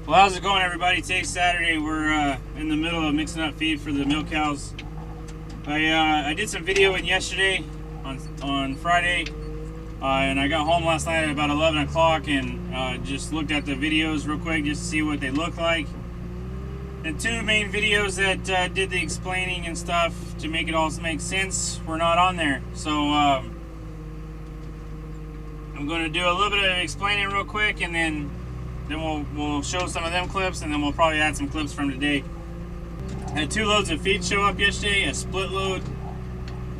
Well, how's it going, everybody? Today's Saturday. We're in the middle of mixing up feed for the milk cows. I did some videoing yesterday on Friday, and I got home last night at about 11 o'clock and just looked at the videos real quick just to see what they look like. And two main videos that did the explaining and stuff to make it all make sense were not on there. So I'm going to do a little bit of explaining real quick, and then we'll show some of them clips, and then we'll probably add some clips from today. I had 2 loads of feed show up yesterday, a split load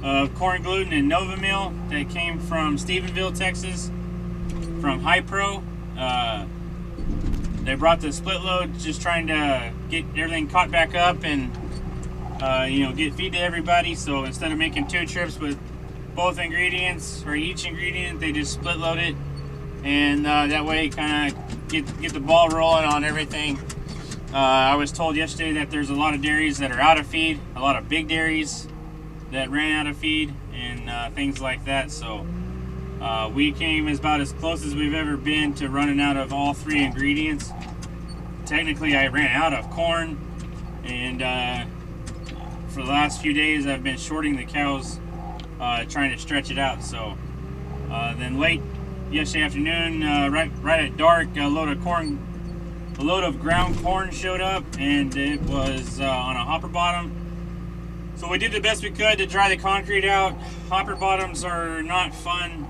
of corn gluten and Nova Meal that came from Stephenville, Texas, from High Pro. They brought the split load just trying to get everything caught back up and get feed to everybody. So instead of making 2 trips with both ingredients or each ingredient, they just split load it, and that way kind of get the ball rolling on everything. I was told yesterday that there's a lot of dairies that are out of feed, a lot of big dairies that ran out of feed, and things like that. So we came about as close as we've ever been to running out of all 3 ingredients. Technically, I ran out of corn, and for the last few days I've been shorting the cows, trying to stretch it out. So then late yesterday afternoon, right at dark, a load of ground corn showed up, and it was on a hopper bottom. So we did the best we could to dry the concrete out. Hopper bottoms are not fun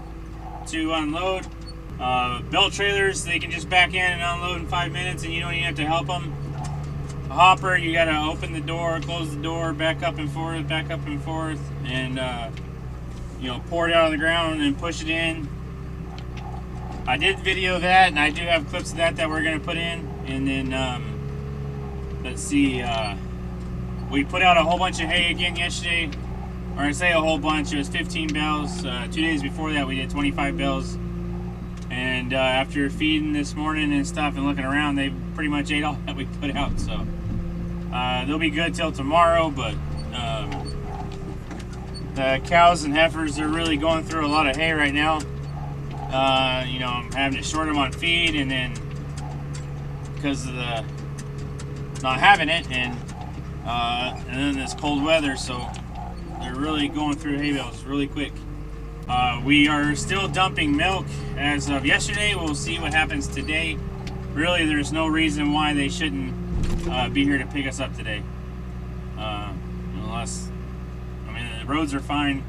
to unload. Belt trailers, they can just back in and unload in 5 minutes, and you don't even have to help them. A hopper, you got to open the door, close the door, back up and forth, and pour it out on the ground and push it in. I did video that, and I do have clips of that we're going to put in. And then, let's see, we put out a whole bunch of hay again yesterday. Or I say a whole bunch, it was 15 bales. 2 days before that, we did 25 bales. And after feeding this morning and stuff and looking around, they pretty much ate all that we put out. So they'll be good till tomorrow, but the cows and heifers are really going through a lot of hay right now. I'm having to short them on feed, and then because of the not having it, and then this cold weather, so they're really going through hay bales really quick. We are still dumping milk as of yesterday. We'll see what happens today. Really, there's no reason why they shouldn't be here to pick us up today, unless, the roads are fine.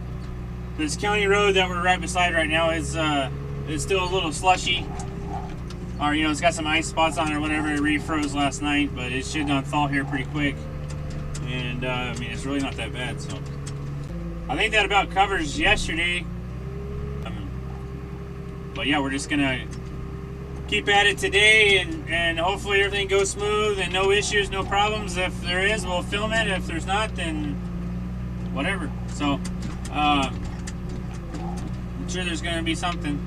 This county road that we're right beside right now is it's still a little slushy, or it's got some ice spots on it or whatever. It refroze last night, but it should thaw here pretty quick, and it's really not that bad. So I think that about covers yesterday. But yeah, we're just gonna keep at it today, and hopefully everything goes smooth and no issues, no problems. If there is, we'll film it. If there's not, then whatever. So I'm sure there's gonna be something.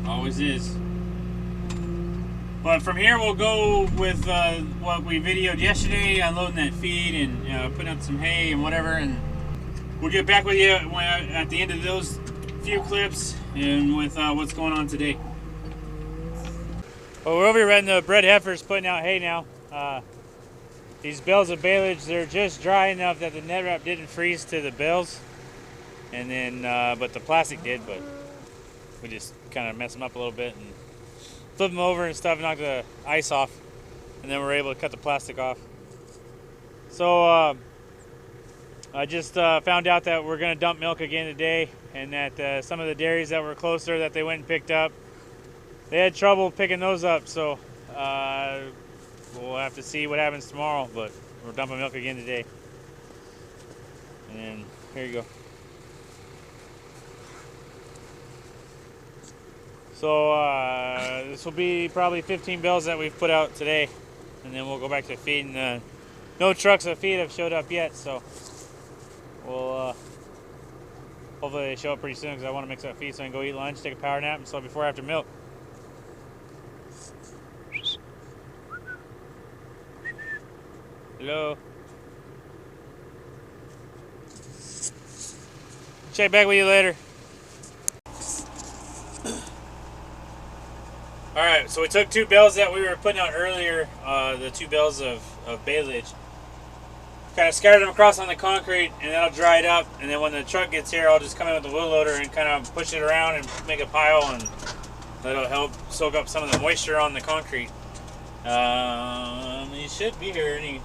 Always is. But from here, we'll go with what we videoed yesterday, unloading that feed and putting up some hay and whatever, and we'll get back with you at the end of those few clips and with what's going on today. Well, we're over here letting the bred heifers putting out hay now. These bales of baleage, they're just dry enough that the net wrap didn't freeze to the bales, and then but the plastic did. But we just kind of messed them up a little bit and flip them over and stuff, knock the ice off, and then we're able to cut the plastic off. So I just found out that we're going to dump milk again today, and that some of the dairies that were closer that they went and picked up, they had trouble picking those up. So we'll have to see what happens tomorrow, but we're dumping milk again today. And here you go. So this will be probably 15 bales that we've put out today, and then we'll go back to feeding. No trucks of feed have showed up yet, so we'll hopefully they show up pretty soon, because I want to mix up feed so I can go eat lunch, take a power nap, and so before after milk. Hello. Check back with you later. Alright, So we took 2 bales that we were putting out earlier, the 2 bales of baleage, kind of scattered them across on the concrete, and that'll dry it up. And then when the truck gets here, I'll just come in with the wheel loader and kind of push it around and make a pile, and that'll help soak up some of the moisture on the concrete. He should be here any.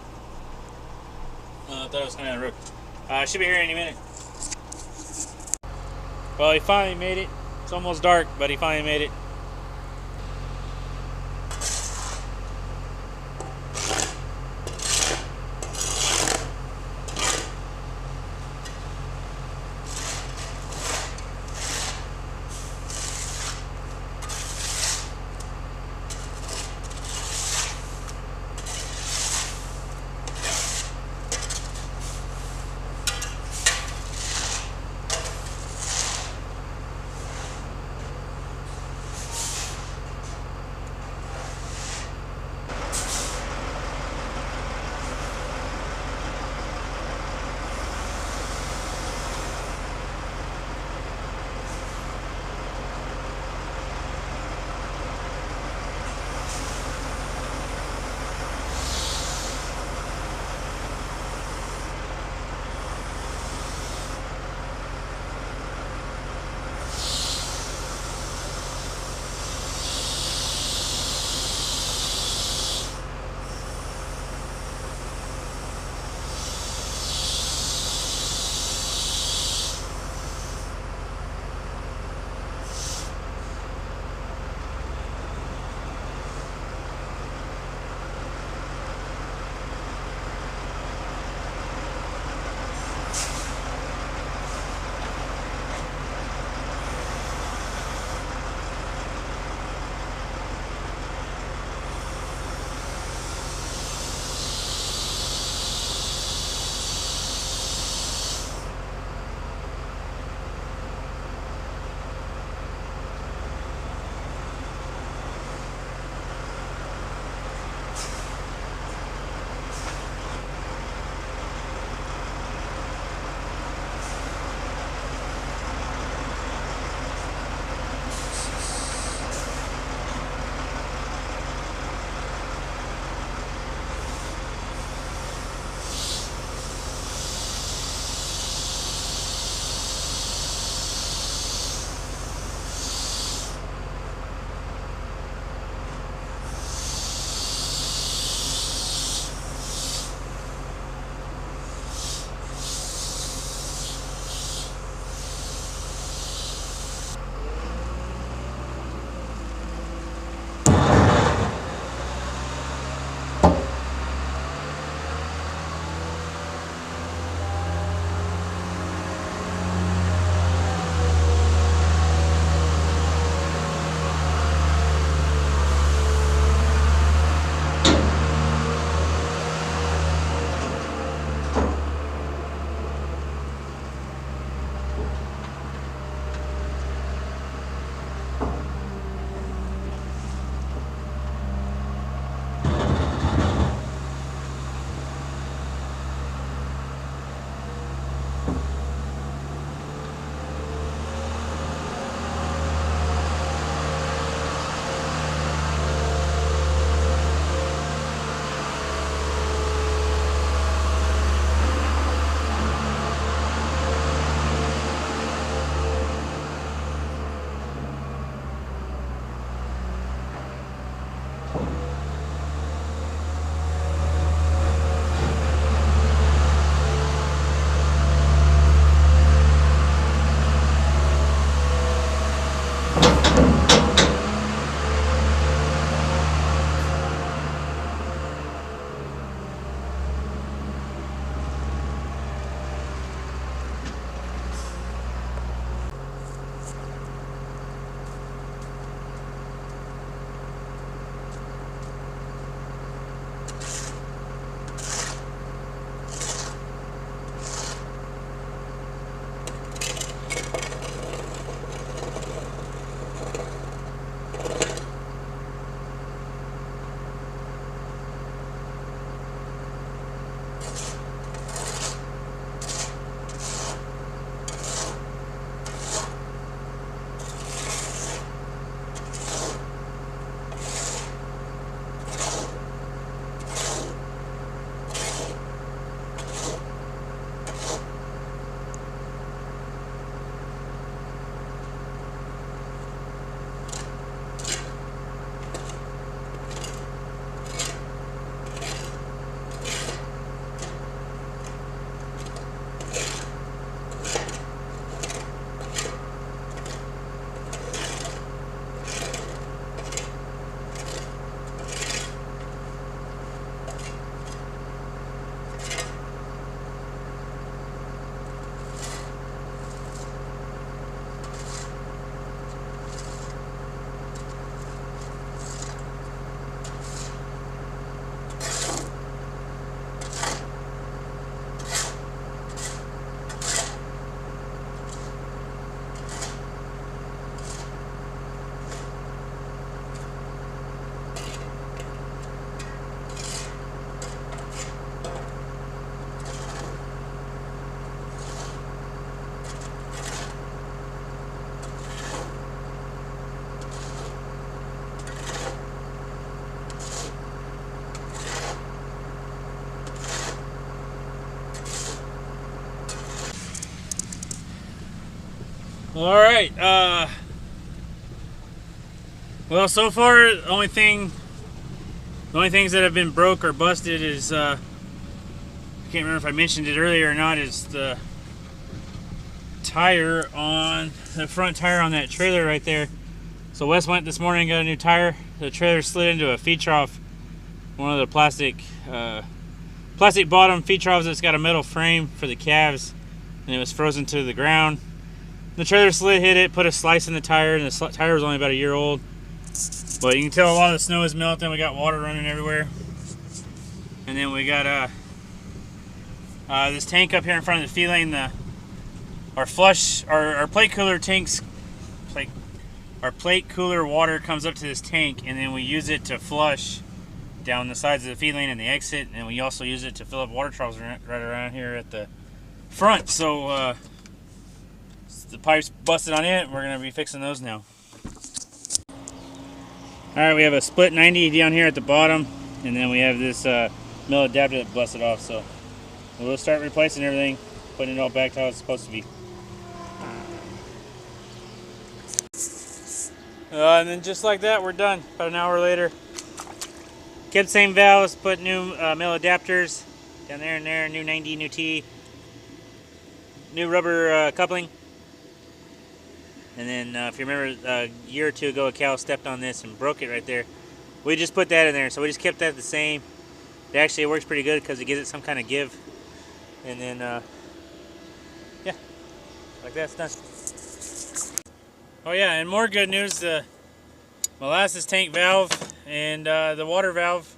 I thought it was coming out of the road. Should be here any minute. Well, he finally made it. It's almost dark, but he finally made it. All right. Well, so far the only things that have been broke or busted is I can't remember if I mentioned it earlier or not, is the tire on the front tire on that trailer right there. So Wes went this morning and got a new tire. The trailer slid into a feed trough, one of the plastic bottom feed troughs that's got a metal frame for the calves, and it was frozen to the ground. The trailer slid, hit it, put a slice in the tire, and the tire was only about a year old. But you can tell a lot of the snow is melting. We got water running everywhere. And then we got this tank up here in front of the feed lane. Our plate cooler tanks, our plate cooler water comes up to this tank, and then we use it to flush down the sides of the feed lane and the exit, and we also use it to fill up water troughs right around here at the front. So the pipe's busted on it. We're gonna be fixing those now. All right, we have a split 90 down here at the bottom, and then we have this mill adapter that busted off. So we'll start replacing everything, putting it all back to how it's supposed to be. And then just like that, we're done. About an hour later. Kept the same valves, put new mill adapters down there and there, new 90, new T, new rubber coupling. And then if you remember a year or two ago, a cow stepped on this and broke it right there. We just put that in there, so we just kept that the same. It actually works pretty good because it gives it some kind of give. And then, yeah, like that's done. Oh yeah, and more good news, the molasses tank valve and the water valve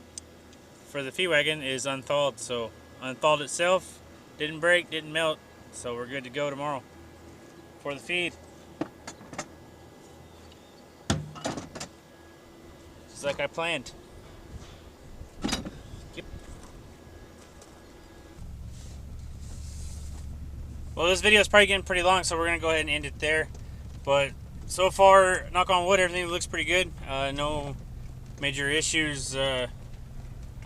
for the feed wagon is unthawed. So unthawed itself, didn't break, didn't melt, so we're good to go tomorrow for the feed. Just like I planned. Well, this video is probably getting pretty long, so we're gonna go ahead and end it there. But so far, knock on wood, everything looks pretty good. No major issues. I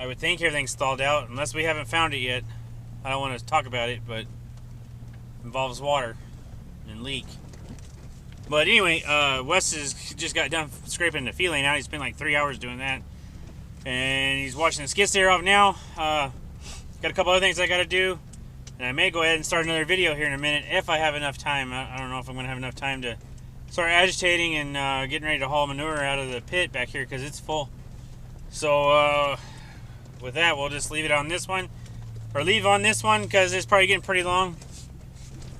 would think everything's stalled out, unless we haven't found it yet. I don't want to talk about it, but it involves water and leak. But anyway, Wes has just got done scraping the feed lane out. He spent like 3 hours doing that. And he's washing the skid steer off now. Got a couple other things I got to do. And I may go ahead and start another video here in a minute if I have enough time. I don't know if I'm going to have enough time to start agitating and getting ready to haul manure out of the pit back here because it's full. So with that, we'll just leave it on this one. Or leave on this one because it's probably getting pretty long.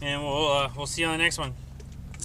And we'll see you on the next one.